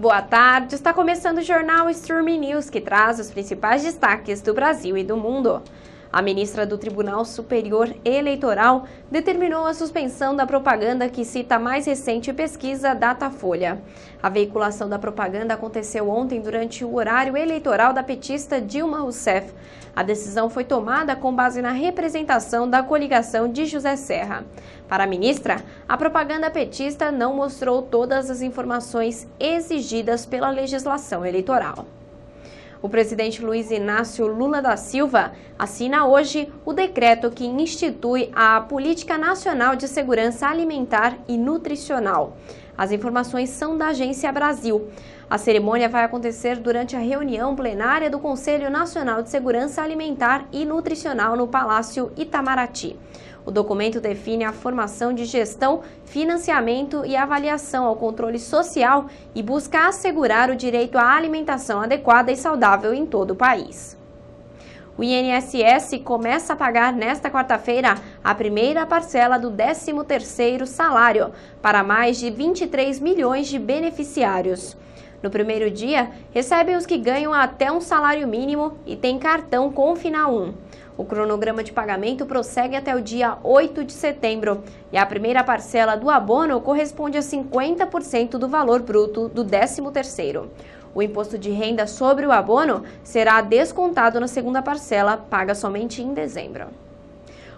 Boa tarde, está começando o Jornal Streaming News, que traz os principais destaques do Brasil e do mundo. A ministra do Tribunal Superior Eleitoral determinou a suspensão da propaganda que cita a mais recente pesquisa Datafolha. A veiculação da propaganda aconteceu ontem durante o horário eleitoral da petista Dilma Rousseff. A decisão foi tomada com base na representação da coligação de José Serra. Para a ministra, a propaganda petista não mostrou todas as informações exigidas pela legislação eleitoral. O presidente Luiz Inácio Lula da Silva assina hoje o decreto que institui a Política Nacional de Segurança Alimentar e Nutricional. As informações são da Agência Brasil. A cerimônia vai acontecer durante a reunião plenária do Conselho Nacional de Segurança Alimentar e Nutricional no Palácio Itamaraty. O documento define a formação de gestão, financiamento e avaliação ao controle social e busca assegurar o direito à alimentação adequada e saudável em todo o país. O INSS começa a pagar nesta quarta-feira a primeira parcela do 13º salário para mais de 23 milhões de beneficiários. No primeiro dia, recebem os que ganham até um salário mínimo e têm cartão com final 1. O cronograma de pagamento prossegue até o dia 8 de setembro e a primeira parcela do abono corresponde a 50% do valor bruto do 13º. O imposto de renda sobre o abono será descontado na segunda parcela, paga somente em dezembro.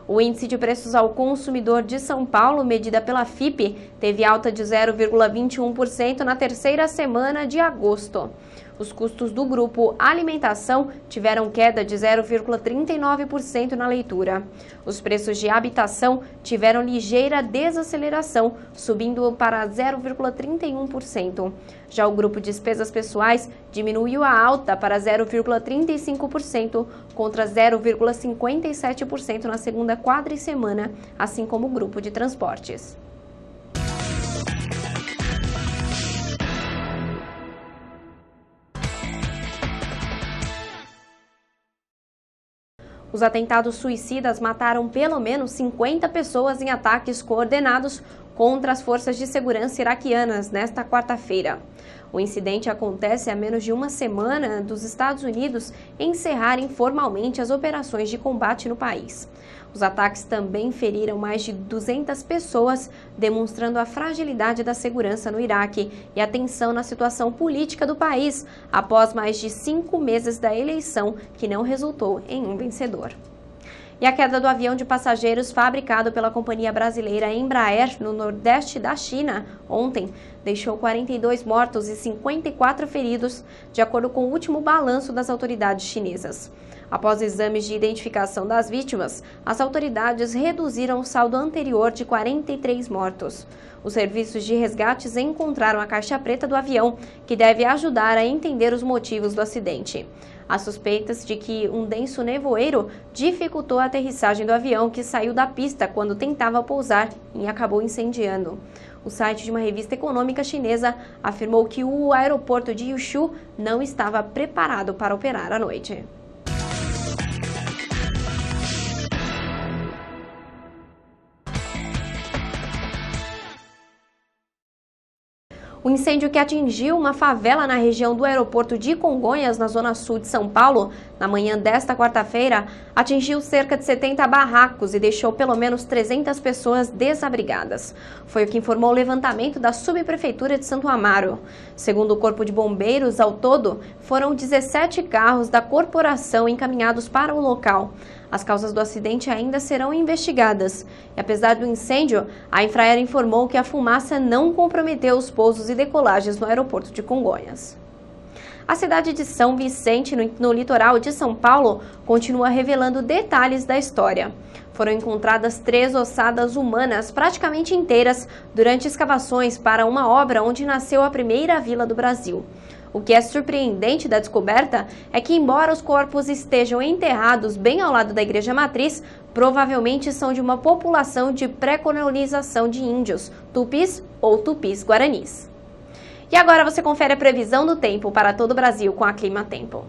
O índice de preços ao consumidor de São Paulo, medida pela FIPE, teve alta de 0,21% na terceira semana de agosto. Os custos do grupo alimentação tiveram queda de 0,39% na leitura. Os preços de habitação tiveram ligeira desaceleração, subindo para 0,31%. Já o grupo despesas pessoais diminuiu a alta para 0,35% contra 0,57% na segunda quadricemana, assim como o grupo de transportes. Os atentados suicidas mataram pelo menos 50 pessoas em ataques coordenados contra as forças de segurança iraquianas nesta quarta-feira. O incidente acontece a menos de uma semana dos Estados Unidos encerrarem formalmente as operações de combate no país. Os ataques também feriram mais de 200 pessoas, demonstrando a fragilidade da segurança no Iraque e a tensão na situação política do país, após mais de 5 meses da eleição, que não resultou em um vencedor. E a queda do avião de passageiros fabricado pela companhia brasileira Embraer no nordeste da China ontem deixou 42 mortos e 54 feridos, de acordo com o último balanço das autoridades chinesas. Após exames de identificação das vítimas, as autoridades reduziram o saldo anterior de 43 mortos. Os serviços de resgates encontraram a caixa preta do avião, que deve ajudar a entender os motivos do acidente. Há suspeitas de que um denso nevoeiro dificultou a aterrissagem do avião, que saiu da pista quando tentava pousar e acabou incendiando. O site de uma revista econômica chinesa afirmou que o aeroporto de Yushu não estava preparado para operar à noite. O incêndio que atingiu uma favela na região do aeroporto de Congonhas, na zona sul de São Paulo, na manhã desta quarta-feira, atingiu cerca de 70 barracos e deixou pelo menos 300 pessoas desabrigadas. Foi o que informou o levantamento da subprefeitura de Santo Amaro. Segundo o Corpo de Bombeiros, ao todo, foram 17 carros da corporação encaminhados para o local. As causas do acidente ainda serão investigadas. E apesar do incêndio, a Infraero informou que a fumaça não comprometeu os pousos e decolagens no aeroporto de Congonhas. A cidade de São Vicente, no litoral de São Paulo, continua revelando detalhes da história. Foram encontradas 3 ossadas humanas praticamente inteiras durante escavações para uma obra onde nasceu a primeira vila do Brasil. O que é surpreendente da descoberta é que, embora os corpos estejam enterrados bem ao lado da igreja matriz, provavelmente são de uma população de pré-colonização de índios, tupis ou tupis-guaranis. E agora você confere a previsão do tempo para todo o Brasil com a Climatempo.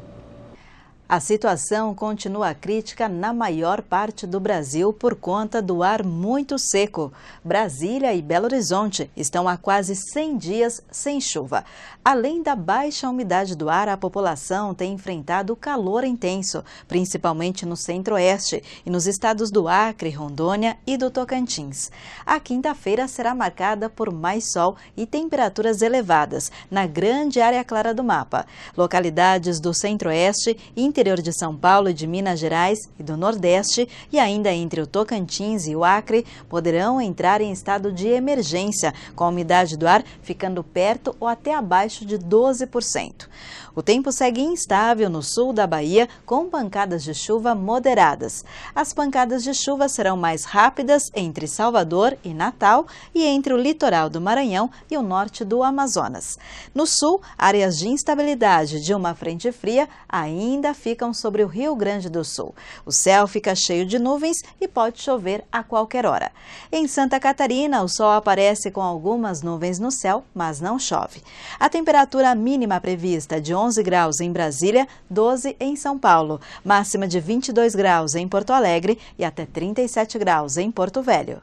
A situação continua crítica na maior parte do Brasil por conta do ar muito seco. Brasília e Belo Horizonte estão há quase 100 dias sem chuva. Além da baixa umidade do ar, a população tem enfrentado calor intenso, principalmente no centro-oeste e nos estados do Acre, Rondônia e do Tocantins. A quinta-feira será marcada por mais sol e temperaturas elevadas na grande área clara do mapa. Localidades do centro-oeste e interior de São Paulo e de Minas Gerais e do Nordeste e ainda entre o Tocantins e o Acre poderão entrar em estado de emergência, com a umidade do ar ficando perto ou até abaixo de 12%. O tempo segue instável no sul da Bahia, com pancadas de chuva moderadas. As pancadas de chuva serão mais rápidas entre Salvador e Natal e entre o litoral do Maranhão e o norte do Amazonas. No sul, áreas de instabilidade de uma frente fria ainda ficam sobre o Rio Grande do Sul. O céu fica cheio de nuvens e pode chover a qualquer hora. Em Santa Catarina, o sol aparece com algumas nuvens no céu, mas não chove. A temperatura mínima prevista de 11 graus em Brasília, 12 em São Paulo, máxima de 22 graus em Porto Alegre e até 37 graus em Porto Velho.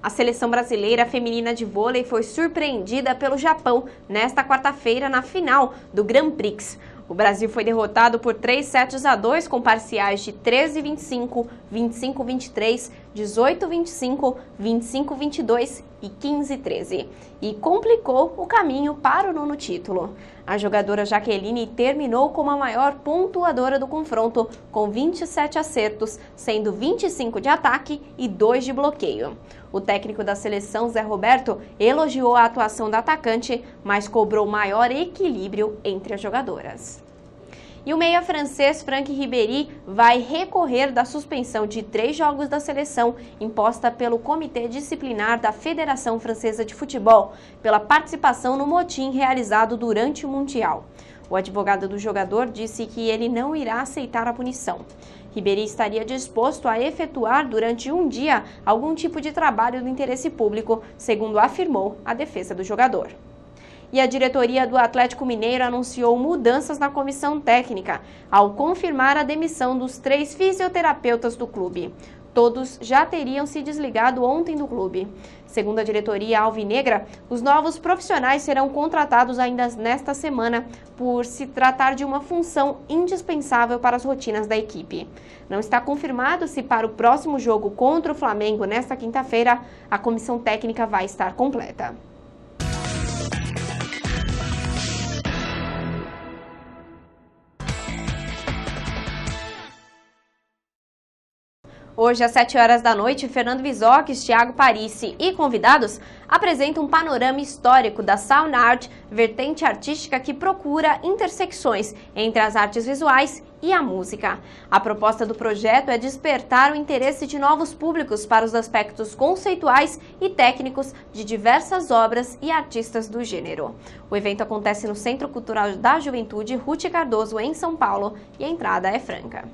A seleção brasileira feminina de vôlei foi surpreendida pelo Japão nesta quarta-feira na final do Grand Prix. O Brasil foi derrotado por 3-2 com parciais de 13-25, 25-23, 18-25, 25-22 e 15-13. E complicou o caminho para o nono título. A jogadora Jaqueline terminou como a maior pontuadora do confronto, com 27 acertos, sendo 25 de ataque e 2 de bloqueio. O técnico da seleção, Zé Roberto, elogiou a atuação da atacante, mas cobrou maior equilíbrio entre as jogadoras. E o meia francês Franck Ribéry vai recorrer da suspensão de 3 jogos da seleção imposta pelo Comitê Disciplinar da Federação Francesa de Futebol pela participação no motim realizado durante o Mundial. O advogado do jogador disse que ele não irá aceitar a punição. Ribéry estaria disposto a efetuar durante um dia algum tipo de trabalho do interesse público, segundo afirmou a defesa do jogador. E a diretoria do Atlético Mineiro anunciou mudanças na comissão técnica, ao confirmar a demissão dos 3 fisioterapeutas do clube. Todos já teriam se desligado ontem do clube. Segundo a diretoria alvinegra, os novos profissionais serão contratados ainda nesta semana por se tratar de uma função indispensável para as rotinas da equipe. Não está confirmado se para o próximo jogo contra o Flamengo nesta quinta-feira a comissão técnica vai estar completa. Hoje, às 7 horas da noite, Fernando Visoques, Thiago Parisi e convidados apresentam um panorama histórico da Sound Art, vertente artística que procura intersecções entre as artes visuais e a música. A proposta do projeto é despertar o interesse de novos públicos para os aspectos conceituais e técnicos de diversas obras e artistas do gênero. O evento acontece no Centro Cultural da Juventude Ruth Cardoso, em São Paulo, e a entrada é franca.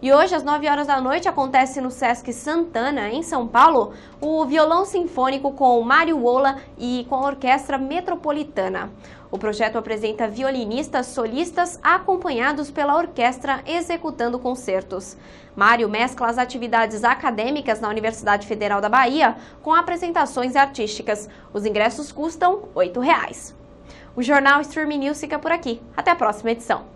E hoje, às 9 horas da noite, acontece no Sesc Santana, em São Paulo, o violão sinfônico com Mário Wola e com a Orquestra Metropolitana. O projeto apresenta violinistas solistas acompanhados pela orquestra executando concertos. Mário mescla as atividades acadêmicas na Universidade Federal da Bahia com apresentações artísticas. Os ingressos custam R$ 8. O Jornal Streaming News fica por aqui. Até a próxima edição.